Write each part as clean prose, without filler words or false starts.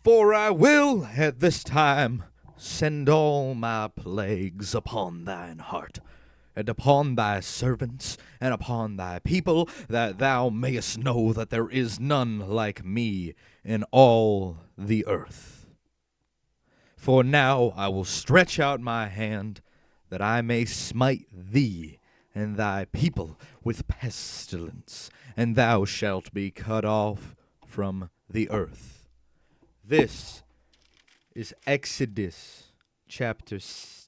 For I will at this time send all my plagues upon thine heart, and upon thy servants, and upon thy people, that thou mayest know that there is none like me in all the earth. For now I will stretch out my hand, that I may smite thee and thy people with pestilence, and thou shalt be cut off from the earth. This is Exodus chapter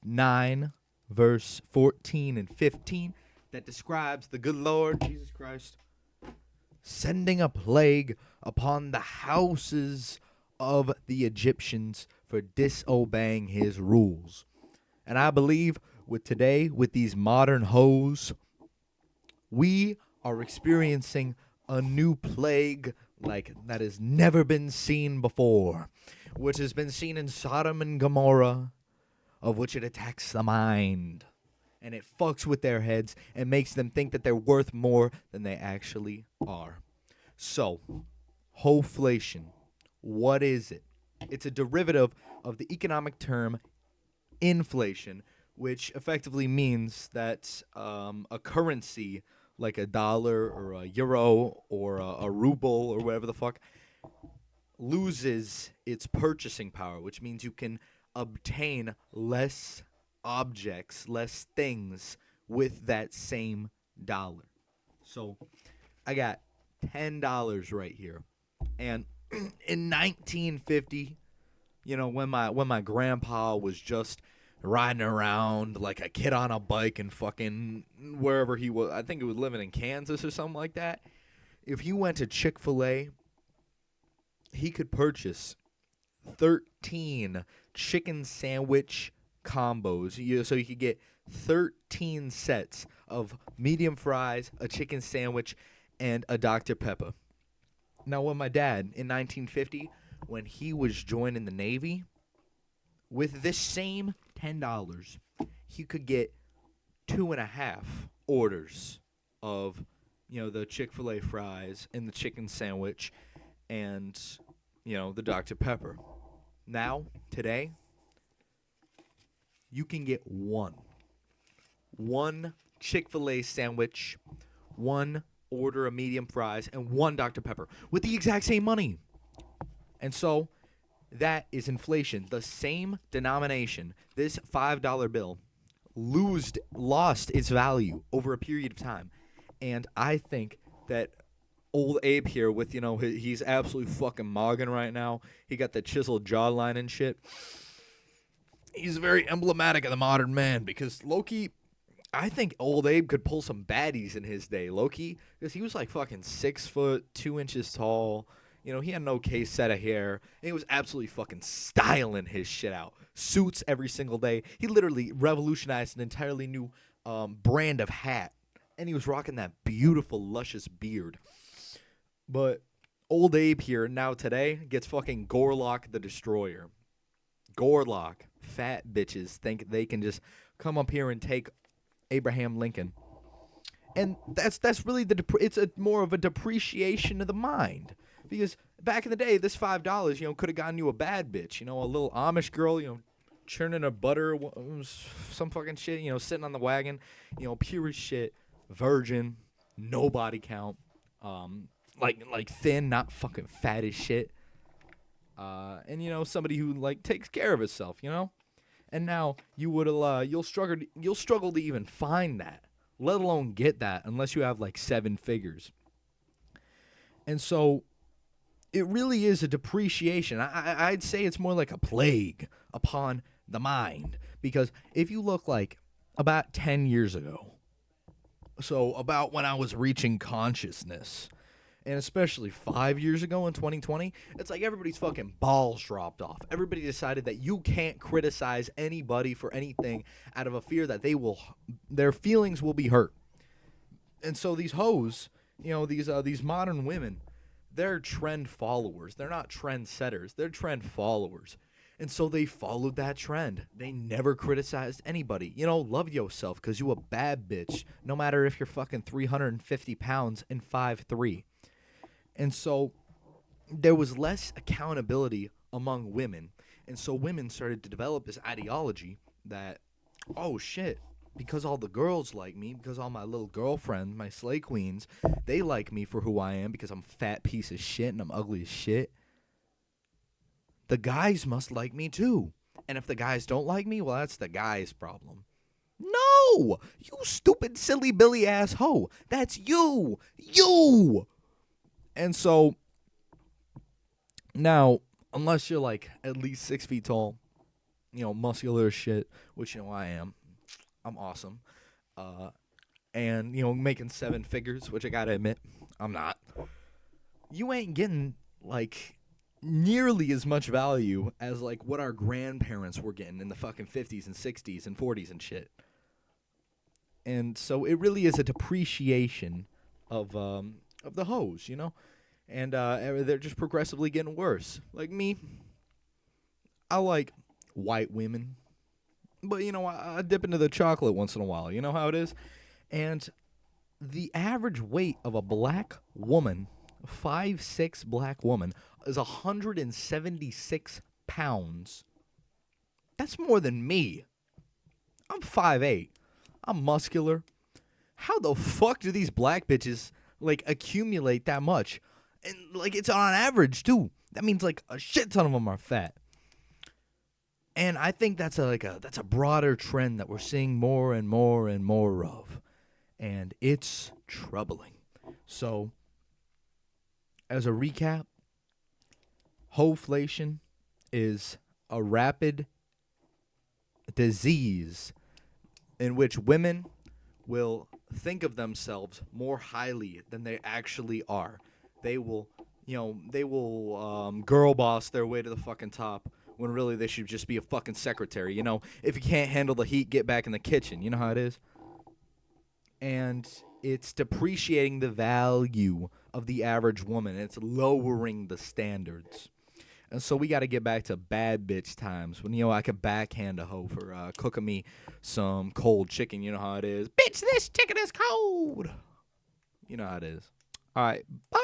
9, verse 14 and 15, that describes the good Lord Jesus Christ sending a plague upon the houses of the Egyptians for disobeying his rules. And I believe with today, with these modern hoes, we are experiencing a new plague like that has never been seen before, which has been seen in Sodom and Gomorrah, of which it attacks the mind. And it fucks with their heads and makes them think that they're worth more than they actually are. So, Hoeflation, what is it? It's a derivative of the economic term inflation, which effectively means that a currency like a dollar or a euro or a ruble or whatever the fuck loses its purchasing power, which means you can obtain less objects, less things with that same dollar. So I got $10 right here. And in 1950, when my grandpa was just riding around like a kid on a bike and fucking wherever he was, I think he was living in Kansas or something like that. If he went to Chick-fil-A, he could purchase 13 chicken sandwich combos. So you could get 13 sets of medium fries, a chicken sandwich, and a Dr. Pepper. Now, when my dad, in 1950, when he was joining the Navy, with this same $10, he could get 2.5 orders of, the Chick-fil-A fries and the chicken sandwich and, the Dr. Pepper. Now, today, you can get one Chick-fil-A sandwich, one order of medium fries, and one Dr. Pepper with the exact same money. And so that is inflation. The same denomination, this $5 bill, lost its value over a period of time. And I think that old Abe here with, he's absolutely fucking mogging right now. He got the chiseled jawline and shit. He's very emblematic of the modern man because low-key, I think old Abe could pull some baddies in his day, low-key, because he was like fucking 6 foot, 2 inches tall. He had an okay set of hair, and he was absolutely fucking styling his shit out. Suits every single day. He literally revolutionized an entirely new brand of hat, and he was rocking that beautiful, luscious beard. But old Abe here, now today, gets fucking Gorlock the Destroyer. Gorlock, fat bitches, think they can just come up here and take Abraham Lincoln. And that's really it's more of a depreciation of the mind. Because back in the day, this $5, could have gotten you a bad bitch. A little Amish girl, churning her butter, some fucking shit, sitting on the wagon, pure as shit, virgin, no body count, like thin, not fucking fat as shit. And somebody who takes care of herself, And now you'll struggle to even find that, let alone get that, unless you have 7 figures. And so it really is a depreciation. I'd say it's more like a plague upon the mind, because if you look about 10 years ago, so about when I was reaching consciousness, and especially 5 years ago in 2020, it's like everybody's fucking balls dropped off. Everybody decided that you can't criticize anybody for anything out of a fear that their feelings will be hurt. And so these hoes, these modern women, they're trend followers. They're not trend setters. They're trend followers. And so they followed that trend. They never criticized anybody. Love yourself because you a bad bitch, no matter if you're fucking 350 pounds and 5'3". And so there was less accountability among women. And so women started to develop this ideology that, oh shit, because all the girls like me, because all my little girlfriends, my slay queens, they like me for who I am because I'm a fat piece of shit and I'm ugly as shit. The guys must like me too. And if the guys don't like me, well, that's the guy's problem. No! You stupid, silly, Billy ass hoe. That's you! You! And so, now, unless you're like at least 6 feet tall, muscular as shit, which I am. I'm awesome. Uh, and making 7 figures, which I gotta admit, I'm not. You ain't getting like nearly as much value as like what our grandparents were getting in the fucking 50s and 60s and 40s and shit. And so it really is a depreciation of the hoes, and they're just progressively getting worse. Like me, I like white women, but I dip into the chocolate once in a while. You know how it is. And the average weight of a black woman, 5'6" black woman, is 176 pounds. That's more than me. I'm 5'8". I'm muscular. How the fuck do these black bitches like accumulate that much? And like it's on average too. That means like a shit ton of them are fat. And I think that's a broader trend that we're seeing more and more and more of. And it's troubling. So, as a recap, Hoeflation is a rapid disease in which women will think of themselves more highly than they actually are. They will, girl boss their way to the fucking top when really they should just be a fucking secretary. If you can't handle the heat, get back in the kitchen. You know how it is? And it's depreciating the value of the average woman. It's lowering the standards. And so we got to get back to bad bitch times when, I could backhand a hoe for cooking me some cold chicken. You know how it is. Bitch, this chicken is cold. You know how it is. All right. Bye.